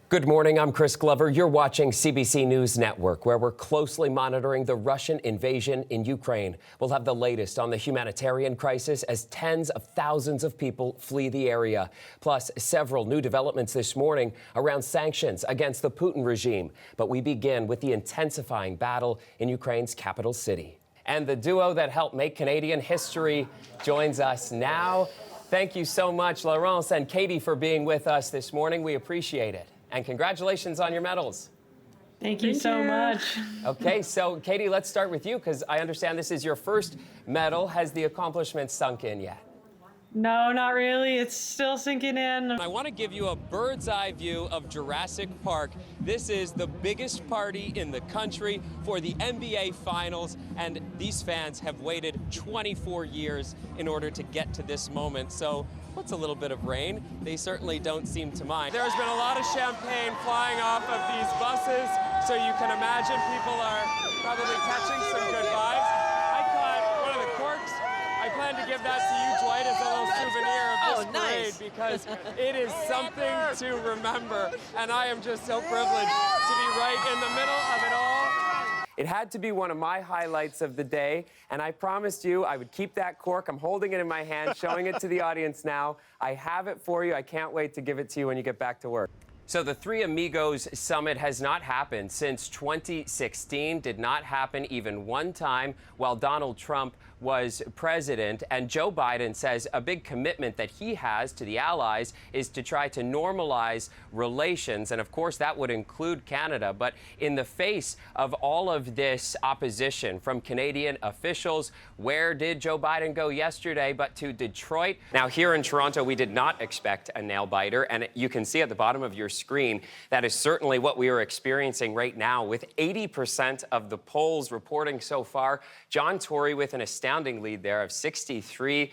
Good morning, I'm Chris Glover. You're watching CBC News Network, where we're closely monitoring the Russian invasion in Ukraine. We'll have the latest on the humanitarian crisis as tens of thousands of people flee the area. Plus, several new developments this morning around sanctions against the Putin regime. But we begin with the intensifying battle in Ukraine's capital city. And the duo that helped make Canadian history joins us now. Thank you so much, Laurence and Katie, for being with us this morning. We appreciate it. And congratulations on your medals. Thank you so much. Okay, so Katie, let's start with you because I understand this is your first medal. Has the accomplishment sunk in yet? No, not really. It's still sinking in. I want to give you a bird's eye view of Jurassic Park. This is the biggest party in the country for the NBA Finals, and these fans have waited 24 years in order to get to this moment. So what's a little bit of rain? They certainly don't seem to mind. There's been a lot of champagne flying off of these buses, so you can imagine people are probably catching some good vibes. I caught one of the corks. I plan to give that to you, Dwight, as a little souvenir of this parade because it is something to remember. And I am just so privileged to be right in the middle of it all. It had to be one of my highlights of the day, and I promised you I would keep that cork. I'm holding it in my hand, showing it to the audience now. I have it for you. I can't wait to give it to you when you get back to work. So the Three Amigos Summit has not happened since 2016, did not happen even one time while Donald Trump was president. And Joe Biden says a big commitment that he has to the allies is to try to normalize relations. And of course, that would include Canada. But in the face of all of this opposition from Canadian officials, where did Joe Biden go yesterday but to Detroit? Now, here in Toronto, we did not expect a nail biter. And you can see at the bottom of your screen, that is certainly what we are experiencing right now, with 80% of the polls reporting so far. John Tory with an astounding lead there of 63%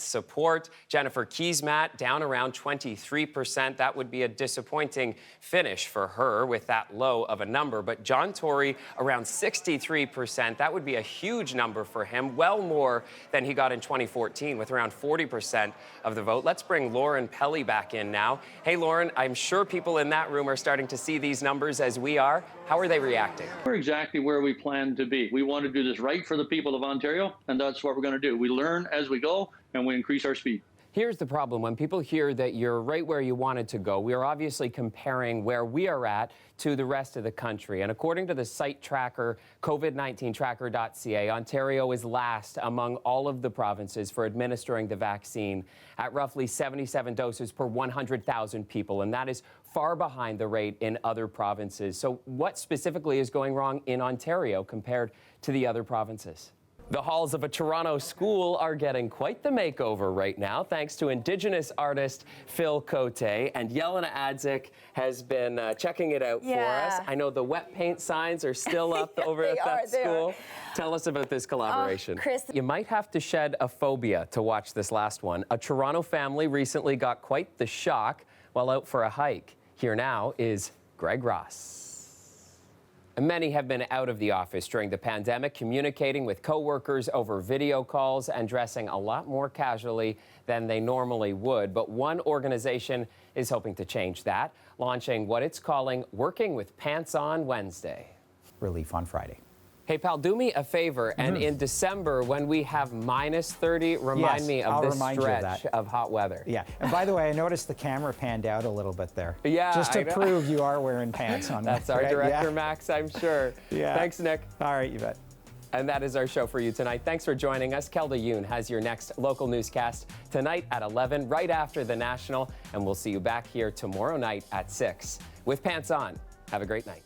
support. Jennifer Keesmaat down around 23%. That would be a disappointing finish for her with that low of a number. But John Tory around 63%. That would be a huge number for him, well more than he got in 2014 with around 40% of the vote. Let's bring Lauren Pelly back in now. Hey, Lauren, I'm sure people in that room are starting to see these numbers as we are. How are they reacting? We're exactly where we plan to be. We want to do this right for the people of Ontario, and that's what we're going to do. We learn as we go, and we increase our speed. Here's the problem. When people hear that you're right where you wanted to go, we are obviously comparing where we are at to the rest of the country. And according to the site tracker, COVID-19tracker.ca, Ontario is last among all of the provinces for administering the vaccine at roughly 77 doses per 100,000 people. And that is far behind the rate in other provinces. So what specifically is going wrong in Ontario compared to the other provinces? The halls of a Toronto school are getting quite the makeover right now, thanks to Indigenous artist Phil Cote. And Yelena Adzik has been checking it out for us. I know the wet paint signs are still up over at that school. Tell us about this collaboration. Chris, you might have to shed a phobia to watch this last one. A Toronto family recently got quite the shock while out for a hike. Here now is Greg Ross. Many have been out of the office during the pandemic, communicating with coworkers over video calls and dressing a lot more casually than they normally would. But one organization is hoping to change that, launching what it's calling Working with Pants On Wednesday. Relief on Friday. Hey, pal, do me a favor, and in December, when we have minus 30, remind me of this stretch of hot weather. Yeah, and by the way, I noticed the camera panned out a little bit there. Yeah, just to prove you are wearing pants on. That's our director, Max, I'm sure. Yeah. Thanks, Nick. All right, you bet. And that is our show for you tonight. Thanks for joining us. Kelda Yoon has your next local newscast tonight at 11, right after the National, and we'll see you back here tomorrow night at 6 with Pants On. Have a great night.